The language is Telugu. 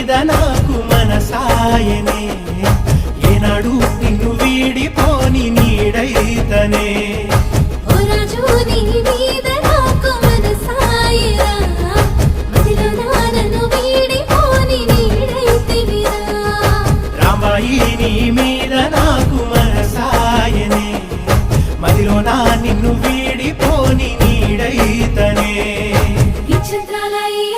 మీద నాకు మనసాయనే ఏనాడు నిన్ను వీడిపోని నీడైతనే ఓ రాజు నీ మీద నాకు మనసాయరా మదిలో నన్ను వీడిపోని నీడైతివిరా రామాయి నీ మీద నాకు మనసాయనే మదిలో నిన్ను వీడిపోని నీడైతనే ఈ చంద్రాల ఈ